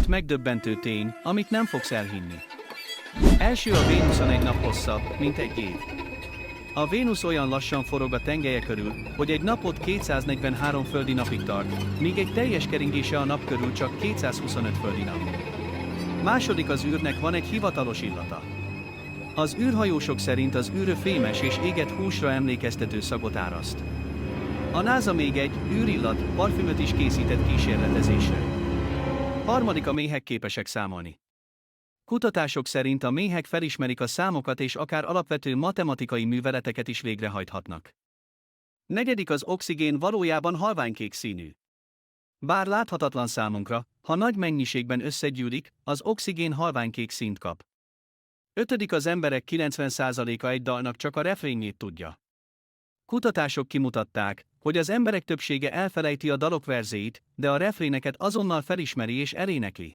viszont megdöbbentő tény, amit nem fogsz elhinni. Első a Vénuszon egy nap hosszabb, mint egy év. A Vénusz olyan lassan forog a tengelye körül, hogy egy napot 243 földi napig tart, míg egy teljes keringése a nap körül csak 225 földi nap. Második, az űrnek van egy hivatalos illata. Az űrhajósok szerint az űr fémes és égett húsra emlékeztető szagot áraszt. A NASA még egy űrillat parfümöt is készített kísérletezésre. Harmadik, a méhek képesek számolni. Kutatások szerint a méhek felismerik a számokat és akár alapvető matematikai műveleteket is végrehajthatnak. Negyedik, az oxigén valójában halványkék színű. Bár láthatatlan számunkra, ha nagy mennyiségben összegyűlik, az oxigén halványkék színt kap. Ötödik, az emberek 90%-a egy dalnak csak a refrénjét tudja. Kutatások kimutatták, hogy az emberek többsége elfelejti a dalok verzéit, de a refréneket azonnal felismeri és elénekli.